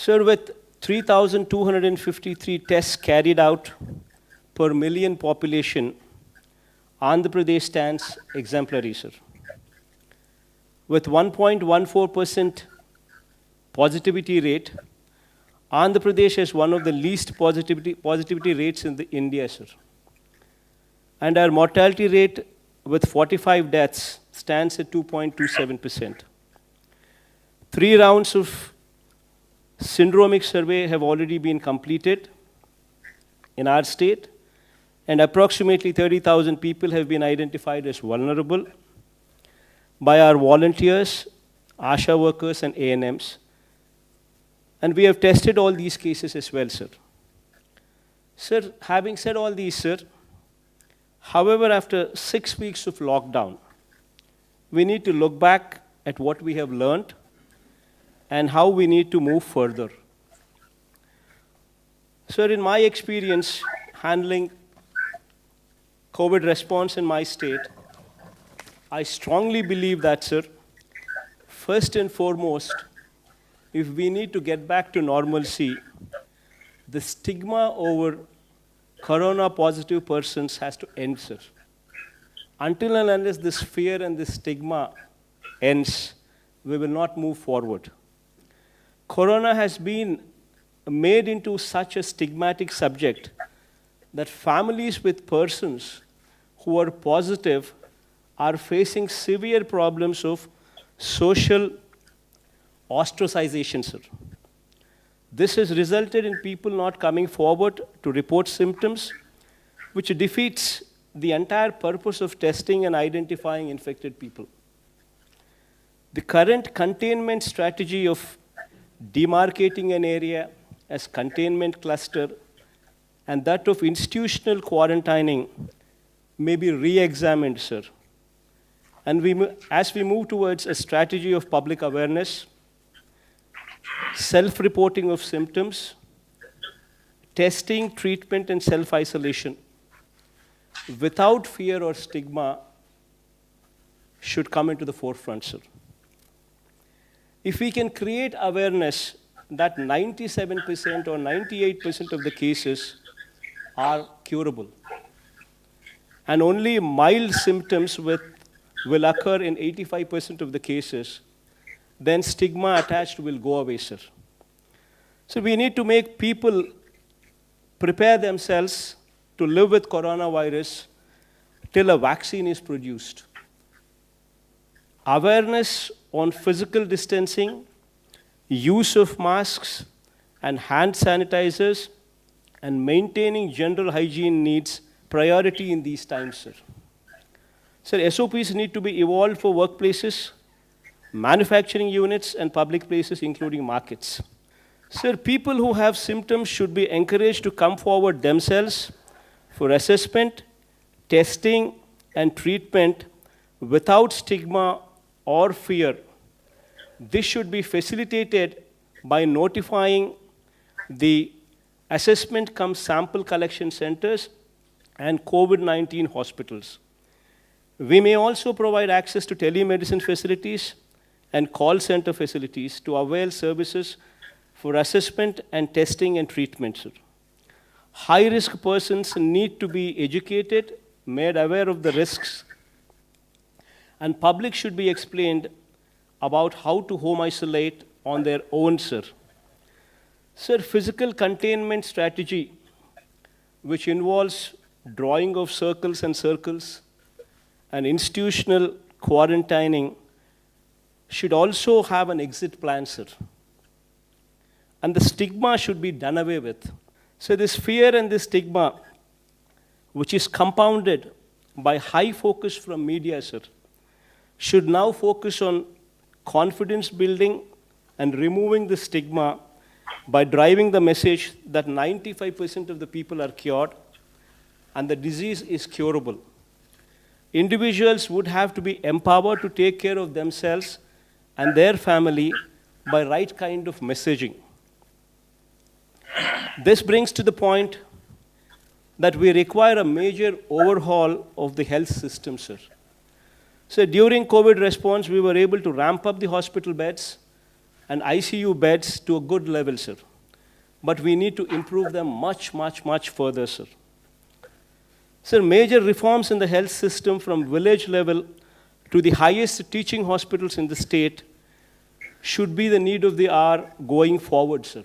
Sir, with 3,253 tests carried out per million population, Andhra Pradesh stands exemplary, sir. With 1.14% positivity rate, Andhra Pradesh has one of the least positivity rates in India, sir. And our mortality rate with 45 deaths stands at 2.27%. 3 rounds of syndromic survey have already been completed in our state, and approximately 30,000 people have been identified as vulnerable by our volunteers, ASHA workers, and ANMs. And we have tested all these cases as well, sir. Sir, having said all these, sir, however, after 6 weeks of lockdown, we need to look back at what we have learned and how we need to move further. Sir, in my experience handling COVID response in my state, I strongly believe that, sir, first and foremost, if we need to get back to normalcy, the stigma over corona-positive persons has to end, sir. Until and unless this fear and this stigma ends, we will not move forward. Corona has been made into such a stigmatic subject that families with persons who are positive are facing severe problems of social ostracization, sir. This has resulted in people not coming forward to report symptoms, which defeats the entire purpose of testing and identifying infected people. The current containment strategy of demarcating an area as containment cluster and that of institutional quarantining may be re-examined, sir. And as we move towards a strategy of public awareness, self-reporting of symptoms, testing, treatment, and self-isolation, without fear or stigma, should come into the forefront, sir. If we can create awareness that 97% or 98% of the cases are curable, and only mild symptoms will occur in 85% of the cases, then stigma attached will go away, sir. So we need to make people prepare themselves to live with coronavirus till a vaccine is produced. Awareness on physical distancing, use of masks and hand sanitizers, and maintaining general hygiene needs priority in these times, sir. Sir, SOPs need to be evolved for workplaces, manufacturing units, and public places, including markets. Sir, people who have symptoms should be encouraged to come forward themselves for assessment, testing, and treatment without stigma or fear. This should be facilitated by notifying the assessment cum sample collection centers and COVID-19 hospitals. We may also provide access to telemedicine facilities and call center facilities to avail services for assessment and testing and treatment, sir. High-risk persons need to be educated, made aware of the risks, and public should be explained about how to home isolate on their own, sir. Sir, physical containment strategy, which involves drawing of circles and institutional quarantining, should also have an exit plan, sir. And the stigma should be done away with. So this fear and this stigma, which is compounded by high focus from media, sir, should now focus on confidence building and removing the stigma by driving the message that 95% of the people are cured and the disease is curable. Individuals would have to be empowered to take care of themselves and their family by right kind of messaging. This brings to the point that we require a major overhaul of the health system, sir. So during COVID response, we were able to ramp up the hospital beds, and ICU beds to a good level, sir. But we need to improve them much further, sir. Sir, major reforms in the health system from village level to the highest teaching hospitals in the state should be the need of the hour going forward, sir.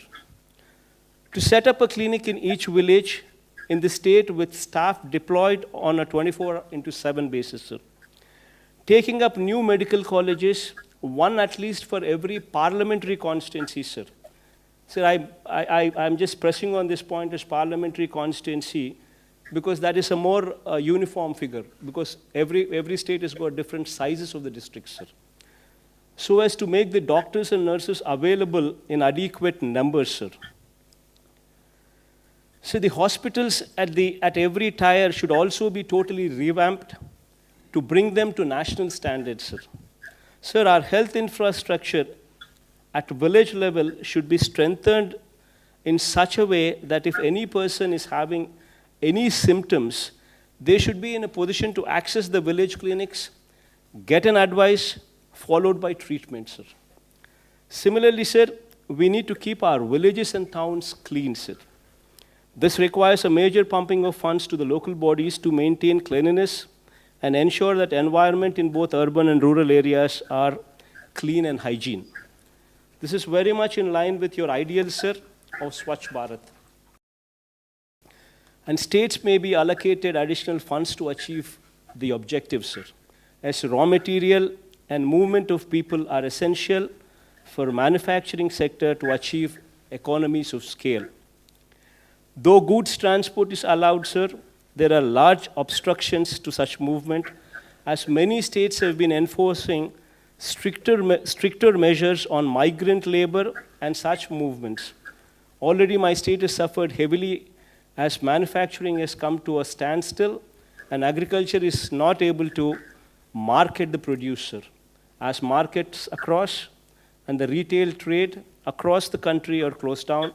To set up a clinic in each village in the state with staff deployed on a 24/7 basis, sir. Taking up new medical colleges, one at least for every parliamentary constituency, sir. Sir, I'm just pressing on this point as parliamentary constituency because that is a more uniform figure, because every state has got different sizes of the districts, sir. So as to make the doctors and nurses available in adequate numbers, sir. So the hospitals at every tier should also be totally revamped to bring them to national standards, sir. Sir, our health infrastructure at village level should be strengthened in such a way that if any person is having any symptoms, they should be in a position to access the village clinics, get an advice, followed by treatment, sir. Similarly, sir, we need to keep our villages and towns clean, sir. This requires a major pumping of funds to the local bodies to maintain cleanliness and ensure that environment in both urban and rural areas are clean and hygiene. This is very much in line with your ideal, sir, of Swachh Bharat. And states may be allocated additional funds to achieve the objectives, sir, as raw material and movement of people are essential for manufacturing sector to achieve economies of scale. Though goods transport is allowed, sir, there are large obstructions to such movement, as many states have been enforcing stricter measures on migrant labor and such movements. Already my state has suffered heavily as manufacturing has come to a standstill and agriculture is not able to market the produce, sir, as markets across and the retail trade across the country are closed down,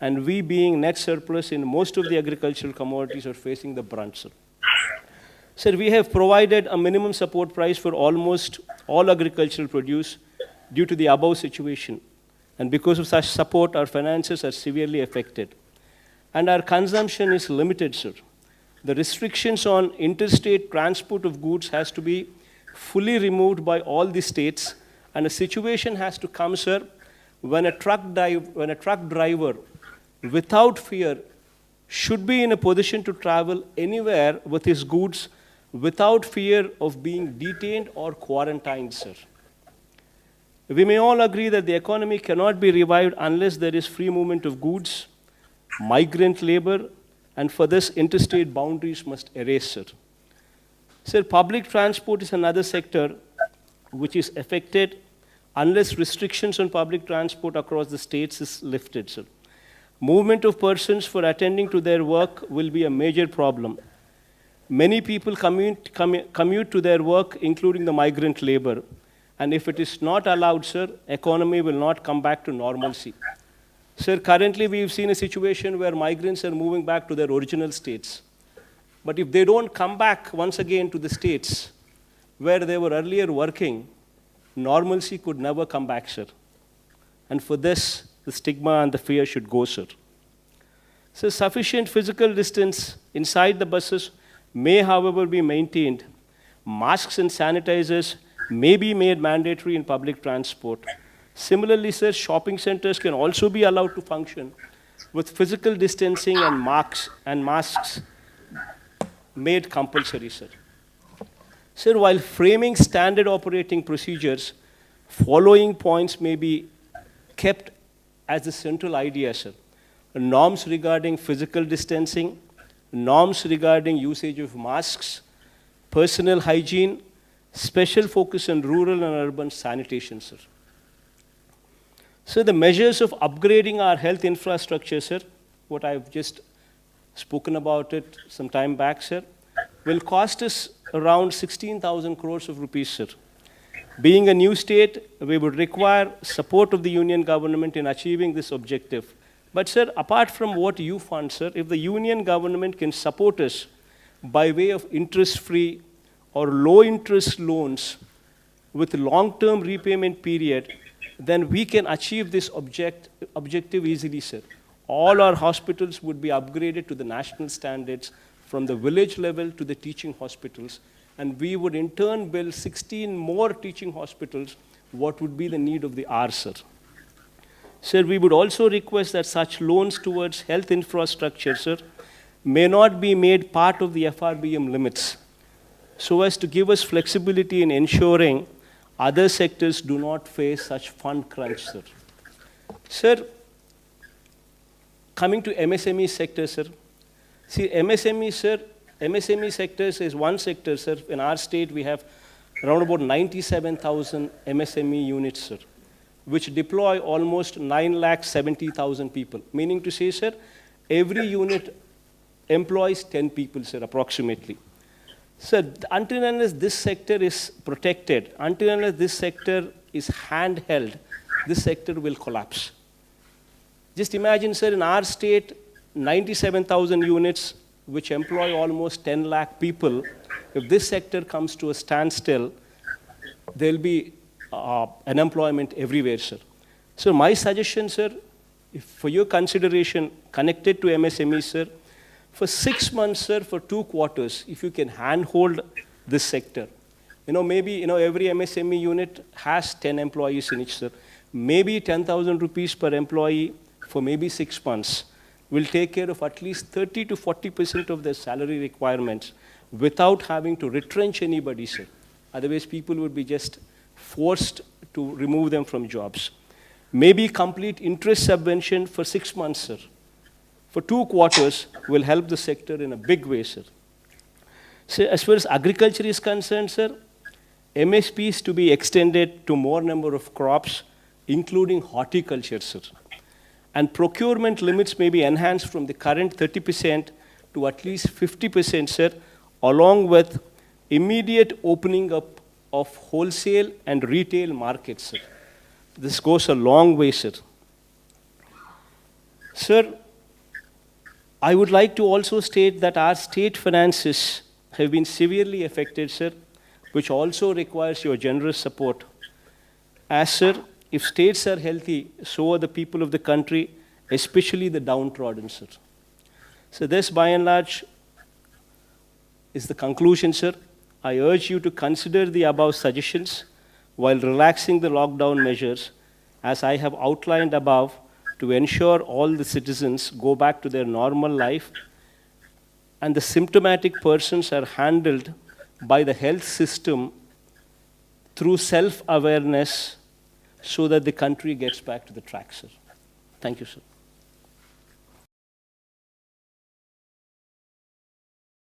and we being net surplus in most of the agricultural commodities are facing the brunt, sir. Sir, we have provided a minimum support price for almost all agricultural produce due to the above situation. And because of such support, our finances are severely affected. And our consumption is limited, sir. The restrictions on interstate transport of goods has to be fully removed by all the states, and a situation has to come, sir, when a truck driver, without fear, should be in a position to travel anywhere with his goods without fear of being detained or quarantined, sir. We may all agree that the economy cannot be revived unless there is free movement of goods, migrant labor, and for this, interstate boundaries must erase, sir. Sir, public transport is another sector which is affected unless restrictions on public transport across the states is lifted, sir. Movement of persons for attending to their work will be a major problem. Many people commute to their work, including the migrant labor. And if it is not allowed, sir, economy will not come back to normalcy. Sir, currently we've seen a situation where migrants are moving back to their original states. But if they don't come back once again to the states where they were earlier working, normalcy could never come back, sir. And for this, the stigma and the fear should go, sir. So sufficient physical distance inside the buses may, however, be maintained. Masks and sanitizers may be made mandatory in public transport. Similarly, sir, shopping centers can also be allowed to function with physical distancing and masks made compulsory, sir. Sir, while framing standard operating procedures, following points may be kept as the central idea, sir. Norms regarding physical distancing, norms regarding usage of masks, personal hygiene, special focus on rural and urban sanitation, sir. So the measures of upgrading our health infrastructure, sir, what I've just spoken about it some time back, sir, will cost us around 16,000 crores of rupees, sir. Being a new state, we would require support of the union government in achieving this objective. But sir, apart from what you fund, sir, if the union government can support us by way of interest-free or low-interest loans with long-term repayment period, then we can achieve this objective easily, sir. All our hospitals would be upgraded to the national standards from the village level to the teaching hospitals, and we would in turn build 16 more teaching hospitals. What would be the need of the hour, sir? Sir, we would also request that such loans towards health infrastructure, sir, may not be made part of the FRBM limits, so as to give us flexibility in ensuring other sectors do not face such fund crunch, sir. Sir, coming to MSME sector, sir. See, MSME sectors is one sector, sir. In our state, we have around about 97,000 MSME units, sir, which deploy almost 9,70,000 people. Meaning to say, sir, every unit employs 10 people, sir, approximately. Sir, until and unless this sector is protected, until and unless this sector is handheld, this sector will collapse. Just imagine, sir, in our state, 97,000 units, which employ almost 10 lakh people. If this sector comes to a standstill, there will be unemployment everywhere, sir. So my suggestion, sir, for your consideration connected to MSME, sir, for 6 months, sir, for 2 quarters, if you can handhold this sector. Maybe, every MSME unit has 10 employees in it, sir. Maybe 10,000 rupees per employee for maybe 6 months will take care of at least 30 to 40% of their salary requirements without having to retrench anybody, sir. Otherwise, people would be just forced to remove them from jobs. Maybe complete interest subvention for 6 months, sir. For 2 quarters will help the sector in a big way, sir. So as far as agriculture is concerned, sir, MSP is to be extended to more number of crops, including horticulture, sir. And procurement limits may be enhanced from the current 30% to at least 50%, sir, along with immediate opening up of wholesale and retail markets, sir. This goes a long way, sir. Sir, I would like to also state that our state finances have been severely affected, sir, which also requires your generous support. As, sir, if states are healthy, so are the people of the country, especially the downtrodden, sir. So this, by and large, is the conclusion, sir. I urge you to consider the above suggestions while relaxing the lockdown measures, as I have outlined above, to ensure all the citizens go back to their normal life and the symptomatic persons are handled by the health system through self-awareness so that the country gets back to the track, sir. Thank you, sir.